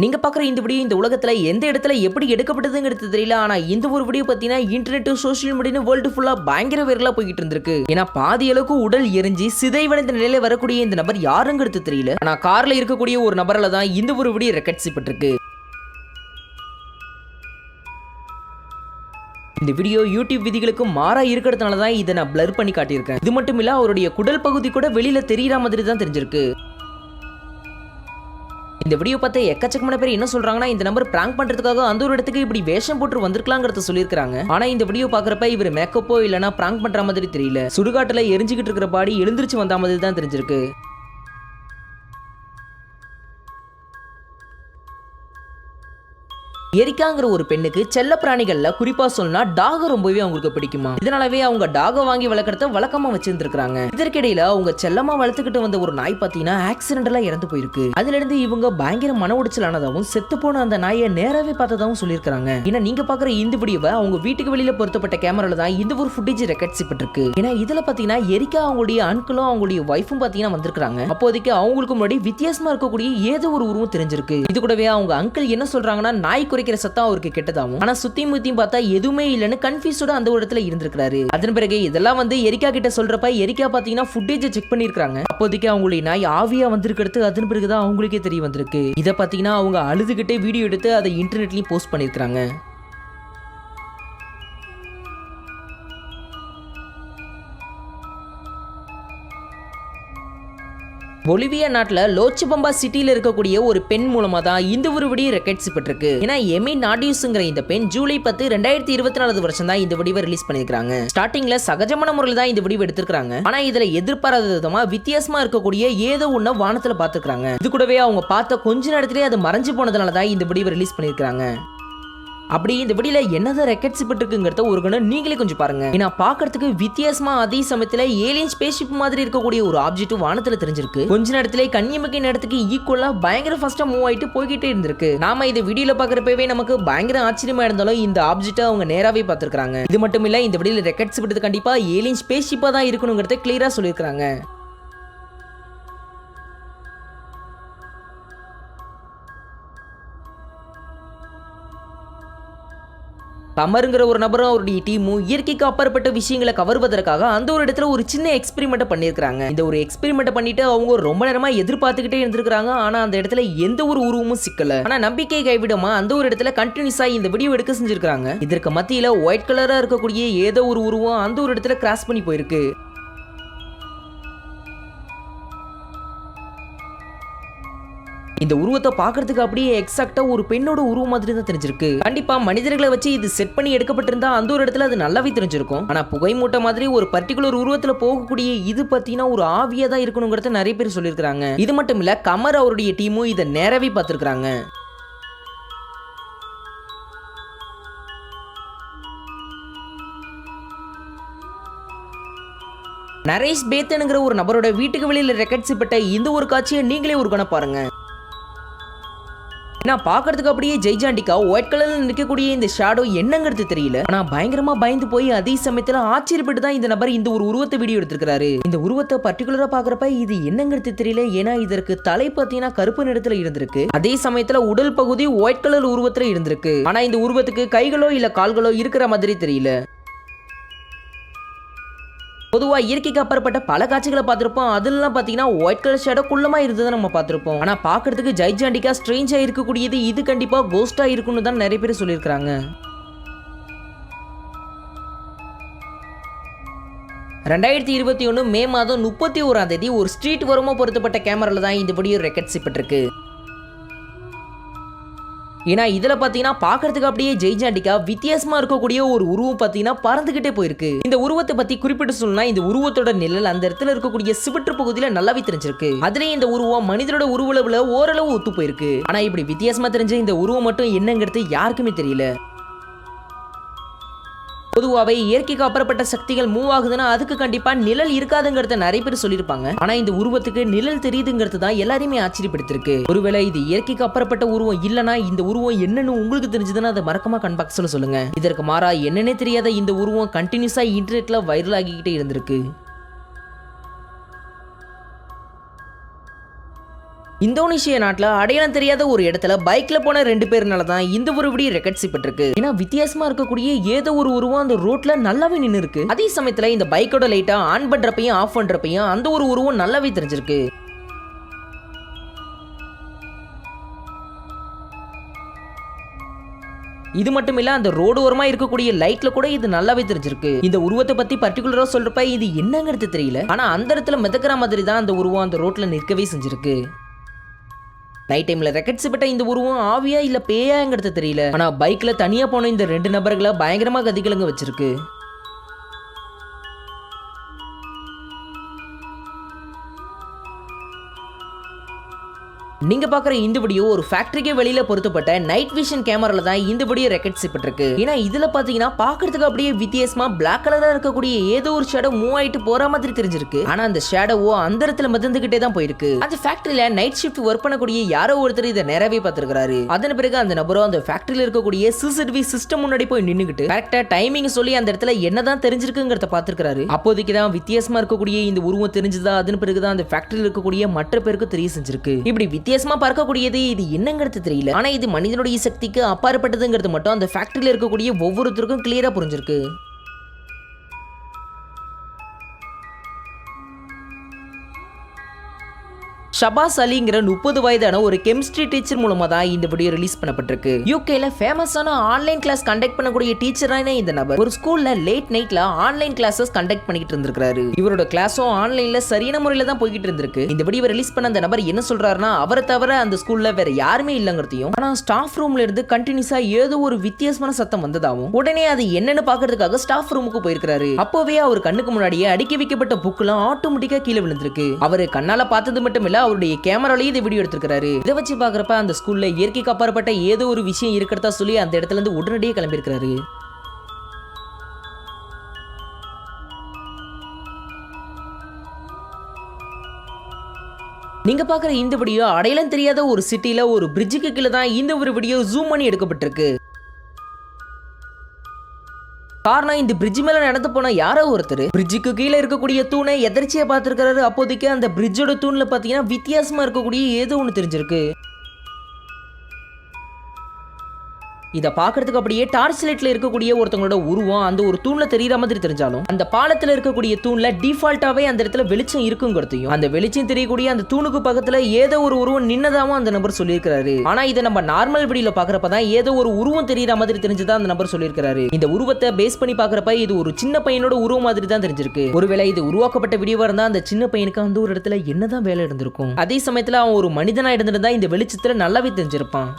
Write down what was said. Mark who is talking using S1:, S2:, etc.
S1: நீங்க பார்க்குற இந்த வீடியோ இந்த உலகத்துல எந்த இடத்துல எப்படி எடுக்கப்பட்டதுங்கிறது தெரியல. ஆனா இந்த ஒரு வீடியோ பார்த்தீங்கன்னா இன்டர்நெட் சோஷியல் மீடியா வேர்ல்டு ஃபுல்லா பயங்கர வைரலா போய்கிட்டு இருந்திருக்கு. ஏன்னா பாதி அளவுக்கு உடல் எரிஞ்சு சிதைவடைந்த நிலையில வரக்கூடிய இந்த நபர் யாருங்கிறது தெரியல. ஆனா கார்ல இருக்கக்கூடிய ஒரு நபரால தான் இந்த ஒரு வீடியோ ரெக்கார்ட் செய்யப்பட்டிருக்கு. இந்த வீடியோ யூடியூப் விதிகளுக்கு மாறா இருக்கிறதுனால தான் இதை நான் பிளர் பண்ணி காட்டியிருக்கேன். இது மட்டும் இல்ல அவருடைய குடல் பகுதி கூட வெளியில தெரியற மாதிரி தான் தெரிஞ்சிருக்கு. இந்த வீடியோ பார்த்து எக்கச்சக்கமான பேர் என்ன சொல்றாங்கன்னா இந்த நம்பர் பிராங்க் பண்றதுக்காக அந்த ஒரு இடத்துக்கு இப்படி வேஷம் போட்டு வந்திருக்கலாங்கிறத சொல்லியிருக்காங்க. ஆனா இந்த வீடியோ பாக்குறப்ப இவர் மேக்கப்போ இல்லனா பிராங்க் பண்ற மாதிரி தெரியல. சுடுகாட்டுல எரிஞ்சுக்கிட்டு இருக்கிற பாடி எழுந்திருச்சு வந்த மாதிரி தான் தெரிஞ்சிருக்கு. எரிக்காங்கிற ஒரு பெண்ணுக்கு செல்ல பிராணிகள்ல குறிப்பா சொன்னா டாக ரொம்பவே அவங்களுக்கு பிடிக்குமா. இதனாலவே அவங்க டாக வாங்கி வளர்க்கறத வழக்கமா வச்சிருந்திருக்காங்க. இதற்கிடையில அவங்க செல்லமா வளர்த்துக்கிட்டு வந்த ஒரு நாய் பாத்தீங்கன்னா ஆக்சிடென்டலா இறந்து போயிருக்கு. அதுல இருந்து இவங்க பயங்கர மன உடைச்சலானதாகவும் செத்து போன அந்த நாயை நேராவே பார்த்ததாகவும் சொல்லியிருக்காங்க. ஏன்னா நீங்க பாக்குற இந்த வீடியோவை அவங்க வீட்டுக்கு வெளியில பொருத்தப்பட்ட கேமரால தான் இந்த ஒரு ஃபுட்டேஜ் ரெக்கார்ட் செய்யப்பட்டிருக்கு. ஏன்னா இதுல பாத்தீங்கன்னா எரிக்கா அவங்களுடைய அன்களும் அவங்களுடைய வைஃபும் பாத்தீங்கன்னா வந்திருக்காங்க. அப்போதைக்கு அவங்களுக்கு முன்னாடி வித்தியாசமா இருக்கக்கூடிய ஏதோ ஒரு உருவம் தெரிஞ்சிருக்கு. இது கூடவே அவங்க அங்கிள் என்ன சொல்றாங்கன்னா நாய் சத்தம் அவருக்கு கெட்டதாகும். ஆனா சுத்தி முத்தியும் பார்த்தா எதுவுமே இல்லன்னு கன்ஃபியூஸ்டா அந்த ஒரு இடத்துல இருந்திருக்காரு. அதன் பிறகு இதெல்லாம் வந்து எரிக்கா கிட்ட சொல்றப்ப எரிக்கா பாத்தீங்கன்னா ஃபுட்டேஜ் செக் பண்ணிருக்காங்க. அப்போதைக்கு அவங்களுடைய நாய் ஆவியா வந்திருக்கிறது அதன் பிறகுதான் அவங்களுக்கே தெரிய வந்திருக்கு. இதை பாத்தீங்கன்னா அவங்க அழுதுகிட்டே வீடியோ எடுத்து அதை இன்டர்நெட்லயும் போஸ்ட் பண்ணிருக்காங்க. பொலிவியா நாட்டுல லோச்சபம்பா சிட்டில இருக்கக்கூடிய ஒரு பெண் மூலமா தான் இந்த ஒரு வீடியோ ரெக்கார்ட் செய்யப்பட்டிருக்கு. ஏன்னா எமி நாடியூஸ்ங்கிற இந்த பெண் ஜூலை 10, 2024 வருஷம் தான் இந்த வீடியோ ரிலீஸ் பண்ணிருக்காங்க. ஸ்டார்டிங்ல சகஜமான முறையில் தான் இந்த வீடியோ எடுத்திருக்காங்க. ஆனா இதுல எதிர்பாராத விதமா வித்தியாசமா இருக்கக்கூடிய ஏதோ ஒண்ணு வானத்துல பாத்துருக்காங்க. இது கூடவே அவங்க பார்த்த கொஞ்ச நேரத்திலேயே அது மறைஞ்சு போனதுனால தான் இந்த வீடியோ ரிலீஸ் பண்ணிருக்காங்க. அப்படி இந்த வீடியோல என்னதான் ரெக்கார்ட் செய்யப்பட்டிருக்குங்கிறத ஒரு கணம் நீங்களே கொஞ்சம் பாருங்க. ஏன்னா பாக்கிறதுக்கு வித்தியாசமா அதே சமயத்துல ஏலியன் ஸ்பேஸ்ஷிப் மாதிரி இருக்கக்கூடிய ஒரு ஆப்ஜெக்ட் வானத்துல தெரிஞ்சிருக்கு. கொஞ்ச நேரத்திலே கன்னியமிக்கை நேரத்துக்கு ஈக்குவலா பயங்கர ஃபாஸ்டா மூவ் ஆயிட்டு போய்கிட்டே இருந்திருக்கு. நாம இந்த வீடியோல பாக்குறப்பவே நமக்கு பயங்கர ஆச்சரியமா இருந்தாலும் இந்த ஆப்ஜெக்ட் அவங்க நேராவே பார்த்திருக்காங்க. இது மட்டும் இல்ல இந்த வீடியோல ரெக்கார்ட் செய்யப்பட்டது கண்டிப்பா ஏலியன் ஸ்பேஸ்ஷிப்பா தான் இருக்கணுங்கிறத கிளியரா சொல்லியிருக்காங்க. கமருங்கிற ஒரு நபரும் அவருடைய டீமும் இயற்கைக்கு அப்பாற்பட்ட விஷயங்களை கவர்வதற்காக அந்த ஒரு இடத்துல ஒரு சின்ன எக்ஸ்பெரிமெண்ட் பண்ணியிருக்காங்க. இந்த ஒரு எக்ஸ்பெரிமெண்ட் பண்ணிட்டு அவங்க ரொம்ப நேரமா எதிர்பார்த்துக்கிட்டே இருந்திருக்காங்க. ஆனா அந்த இடத்துல எந்த ஒரு உருவமும் சிக்கல. ஆனா நம்பிக்கை கைவிடாம அந்த ஒரு இடத்துல கண்டினியூஸா இந்த வீடியோ எடுக்க செஞ்சிருக்காங்க. இதற்கு மத்தியில ஒயிட் கலரா இருக்கக்கூடிய ஏதோ ஒரு உருவம் அந்த ஒரு இடத்துல கிராஸ் பண்ணி போயிருக்கு. இந்த உருவத்தை பாக்குறதுக்கு அப்படியே எக்ஸாக்ட்டா ஒரு பெண்ணோட உருவம் மாதிரி தான் தெரிஞ்சிருக்கு. கண்டிப்பா மனிதர்களை வச்சு இது செட் பண்ணி எடுக்கப்பட்டிருந்தா அந்த ஒரு இடத்துல அது நல்லாவே தெரிஞ்சிருக்கும். ஆனா புகை மூட்டை மாதிரி ஒரு பர்டிகுலர் உருவத்துல போகக்கூடிய இது பாத்தீங்கன்னா ஒரு ஆவியா தான் இருக்கணுங்கிறத நிறைய பேர் சொல்லியிருக்காங்க. இது மட்டும் இல்ல கமர் அவருடைய டீமும் இதை நேரவே பார்த்திருக்காங்க. நரேஷ் பேத்தனுங்கிற ஒரு நபரோட வீட்டுக்கு வெளியில ரெக்கார்ட் செய்யப்பட்ட இந்த ஒரு காட்சியை நீங்களே ஒரு கணம் பாருங்க. நான் பாக்குறதுக்கு அப்படியே ஜெய்ஜாண்டிக்கா ஒயிட் கலர்ல நிற்கக்கூடிய இந்த ஷேடோ என்னங்கிறது தெரியல. ஆனா பயங்கரமா பயந்து போய் அதே சமயத்துல ஆச்சரியப்பட்டு தான் இந்த நபர் இந்த ஒரு உருவத்தை வீடியோ எடுத்திருக்காரு. இந்த உருவத்தை பர்டிகுலரா பாக்குறப்ப இது என்னங்கிறது தெரியல. ஏன்னா இதற்கு தலை பாத்தீங்கன்னா கருப்பு நிறத்துல இருந்திருக்கு. அதே சமயத்துல உடல் பகுதி ஒயிட் கலர் உருவத்துல இருந்திருக்கு. ஆனா இந்த உருவத்துக்கு கைகளோ இல்ல கால்களோ இருக்கிற மாதிரி தெரியல. பொதுவா இயற்கைக்கு அப்பாற்பட்ட பல காட்சிகளை பார்த்திருப்போம். அதெல்லாம் பாத்தீங்கன்னா ஒயிட் கலர் ஷேடோ குள்ளமா இருந்ததை நம்ம பார்த்திருப்போம். ஆனா பாக்குறதுக்கு ஜைஜாண்டிக்கா ஸ்ட்ரேஞ்சா இருக்கக்கூடியது இது கண்டிப்பா கோஸ்டா இருக்குன்னு தான் நிறைய பேர் சொல்லியிருக்காங்க. 2021 மே மாதம் 31ஆம் தேதி ஒரு ஸ்ட்ரீட் ஓரமா பொருத்தப்பட்ட கேமரால தான் இந்த வீடியோ ரெக்கார்ட் செய்யப்பட்டிருக்கு. ஏன்னா இதுல பாத்தீங்கன்னா பாக்குறதுக்கு அப்படியே ஜெய்ஜாண்டிக்கா வித்தியாசமா இருக்கக்கூடிய ஒரு உருவம் பாத்தீங்கன்னா பறந்துகிட்டே போயிருக்கு. இந்த உருவத்தை பத்தி குறிப்பிட்டு சொல்லணும்னா இந்த உருவத்தோட நிழல் அந்த இடத்துல இருக்கக்கூடிய சிவற்று பகுதியில நல்லாவே தெரிஞ்சிருக்கு. அதுலயும் இந்த உருவம் மனிதனோட உருவளவுல ஓரளவு ஒத்து போயிருக்கு. ஆனா இப்படி வித்தியாசமா தெரிஞ்ச இந்த உருவம் மட்டும் என்னங்கிறது யாருக்குமே தெரியல. பொதுவாகவே இயற்கைக்கு அப்புறப்பட்ட சக்திகள் மூவ் ஆகுதுன்னா அதுக்கு கண்டிப்பா நிழல் இருக்காதுங்கிறத நிறைய பேர் சொல்லியிருப்பாங்க. ஆனா இந்த உருவத்துக்கு நிழல் தெரியுதுங்கிறது தான் எல்லாரையுமே ஆச்சரியப்படுத்திருக்கு. ஒருவேளை இது இயற்கைக்கு அப்புறப்பட்ட உருவம் இல்லனா இந்த உருவம் என்னன்னு உங்களுக்கு தெரிஞ்சதுன்னா அதை மறக்காம கமெண்ட் பாக்ஸ்ல சொல்லுங்க. இதற்கு மாறா என்னன்னே தெரியாத இந்த உருவம் கண்டினியூஸா இன்டர்நெட்ல வைரல் ஆகிக்கிட்டே இருந்திருக்கு. இந்தோனேஷியா நாட்டுல அடையாளம் தெரியாத ஒரு இடத்துல பைக்ல போன 2 பேர்னால தான் இந்த ஒரு வீடியோ ரெக்கார்ட் செய்யப்பட்டிருக்கு. ஏன்னா வித்தியாசமா இருக்கக்கூடிய ஏதோ ஒரு உருவம் அந்த ரோட்ல நல்லாவே நின்னு இருக்கு. அதே சமயத்துல இந்த பைக்கோட லைட்டா ஆன் பண்றப்பையும் ஆஃப் பண்றப்பையும் அந்த ஒரு உருவம் நல்லாவே தெரிஞ்சிருக்கு. இது மட்டும் இல்ல, அந்த ரோடு ஓரமா இருக்கக்கூடிய லைட்ல கூட இது நல்லாவே தெரிஞ்சிருக்கு. இந்த உருவத்தை பத்தி பர்டிகுலரா சொல்றப்ப இது என்னங்கிறது தெரியல. ஆனா அந்த இடத்துல மிதக்கிற மாதிரி தான் அந்த உருவம் அந்த ரோட்ல நிற்கவே செஞ்சிருக்கு. நைட் டைம்ல ரெக்கார்ட் செய்யப்பட்ட இந்த உருவம் ஆவியா இல்ல பேயாங்கிறது தெரியல. ஆனா பைக்ல தனியா போன இந்த 2 நபர்களை பயங்கரமா கதிகலங்க வச்சிருக்கு. நீங்க பாக்குற இந்த வீடியோ ஒரு ஃபேக்டரிக்கு வெளியில பொருத்தப்பட்ட நைட் விஷன் கேமரால தான் இந்த வீடியோ ரெக்கார்ட் செய்யப்பட்டிருக்கு. ஏன்னா இதுல பாத்தீங்கன்னா பாக்குறதுக்கு அப்படியே வித்தியாசமா பிளாக் கலரா இருக்கக்கூடிய ஏதோ ஒரு ஷேடோ மூவ் ஆயிட்டு போற மாதிரி தெரிஞ்சிருக்கு. ஆனா அந்த ஷேடோவோ அந்த இடத்துல மிதந்துகிட்டே தான் போயிருக்கு. அந்த ஃபேக்டரியில நைட் ஷிஃப்ட் ஒர்க் பண்ணக்கூடிய யாரோ ஒருத்தர் இதை நேரவே பார்த்திருக்காரு. அதன் பிறகு அந்த நபரும் அந்த ஃபேக்டரியில இருக்கக்கூடிய சிசிடிவி சிஸ்டம் முன்னாடி போய் நின்னுகிட்டு கரெக்டா டைமிங் சொல்லி அந்த இடத்துல என்னதான் தெரிஞ்சிருக்குங்கிறத பார்த்திருக்காரு. அப்போதைக்கு தான் வித்தியாசமா இருக்கக்கூடிய இந்த உருவம் தெரிஞ்சதா. அதன் பிறகுதான் அந்த ஃபேக்டரியில இருக்கக்கூடிய மற்ற பேருக்கு தெரிய செஞ்சிருக்கு. இப்படி வித்தியாசமா பார்க்கக்கூடியது இது என்னங்கிறது தெரியல. ஆனா இது மனிதனுடைய சக்திக்கு அப்பாற்பட்டதுங்கிறது மட்டும் அந்த ஃபேக்டரியில இருக்கக்கூடிய ஒவ்வொருத்தருக்கும் கிளியரா புரிஞ்சிருக்கு. ஷபாஸ் அலிங்கிற 30 வயதான ஒரு கெமிஸ்ட்ரி டீச்சர் மூலமா தான் இந்த வீடியோ ரிலீஸ் பண்ணப்பட்டிருக்கு. யூகேல ஃபேமஸான ஆன்லைன் கிளாஸ் கண்டக்ட் பண்ணக்கூடிய டீச்சரான இந்த நபர் ஒரு ஸ்கூல்ல லேட் நைட்ல ஆன்லைன் கிளாஸஸ் கண்டக்ட் பண்ணிட்டு இருந்திருக்காரு. இவரோட கிளாஸும் ஆன்லைன்ல சரியான முறையில தான் போய்கிட்டு இருந்திருக்கு. இந்த வீடியோ ரிலீஸ் பண்ண அந்த நபர் என்ன சொல்றாருன்னா, அவரை தவிர அந்த ஸ்கூல்ல வேற யாருமே இல்லங்கிறதையும், ஆனா ஸ்டாஃப் ரூம்ல இருந்து கண்டினியூஸா ஏதோ ஒரு வித்தியாசமான சத்தம் வந்ததாவும் உடனே அது என்னன்னு பாக்குறதுக்காக ஸ்டாஃப் ரூமுக்கு போயிருக்காரு. அப்போவே அவர் கண்ணுக்கு முன்னாடியே அடுக்கி வைக்கப்பட்ட புக்லாம் ஆட்டோமேட்டிக்கா கீழே விழுந்திருக்கு. அவரு கண்ணால பார்த்தது மட்டும் இல்ல, அவருடைய கேமராலயே இந்த வீடியோ எடுத்திருக்காரு. இதை வச்சு பாக்குறப்ப அந்த ஸ்கூல்ல இயற்கைக்கு அப்பாற்பட்ட ஏதோ ஒரு விஷயம் இருக்கிறதா சொல்லி அந்த இடத்துல இருந்து உடனடியே கிளம்பி இருக்காரு. நீங்க பாக்குற இந்த வீடியோ அடையாளம் தெரியாத ஒரு சிட்டில ஒரு பிரிட்ஜுக்கு கீழே தான் இந்த ஒரு வீடியோ ஜூம் பண்ணி எடுக்கப்பட்டிருக்கு. காரணம், இந்த பிரிட்ஜ் மேல நடந்து போன யாரோ ஒருத்தர் பிரிட்ஜுக்கு கீழே இருக்கக்கூடிய தூணை எதிர்ச்சியா பார்த்திருக்காரு. அப்போதைக்கு அந்த பிரிட்ஜோட தூண்ல பாத்தீங்கன்னா வித்தியாசமா இருக்கக்கூடிய ஏதோ ஒண்ணு தெரிஞ்சிருக்கு. இத பாக்குறதுக்கு அப்படியே டார்ச் லைட்ல இருக்கக்கூடிய ஒருத்தங்களோட உருவம் அந்த ஒரு தூண்ல தெரியற மாதிரி தெரிஞ்சாலும் அந்த பாலத்துல இருக்கக்கூடிய தூண்ல டிஃபால்ட்டாவே அந்த இடத்துல வெளிச்சம் இருக்குங்கிறதையும், அந்த வெளிச்சம் தெரியக்கூடிய அந்த தூணுக்கு பக்கத்துல ஏதோ ஒரு உருவம் நின்னதாவும் அந்த நபர் சொல்லியிருக்காரு. ஆனா இதை நம்ம நார்மல் வீடியோல பாக்குறப்பதான் ஏதோ ஒரு உருவம் தெரியற மாதிரி தெரிஞ்சதா அந்த நபர் சொல்லியிருக்காரு. இந்த உருவத்தை பேஸ் பண்ணி பாக்குறப்ப இது ஒரு சின்ன பையனோட உருவம் மாதிரி தான் தெரிஞ்சிருக்கு. ஒருவேளை இது உருவாக்கப்பட்ட வீடியோவா இருந்தா அந்த சின்ன பையனுக்கு அந்த ஒரு இடத்துல என்னதான் வேலை இருந்திருக்கும். அதே சமயத்துல அவன் ஒரு மனிதனா இருந்திருந்தா இந்த வெளிச்சத்துல நல்லாவே தெரிஞ்சிருப்பான்.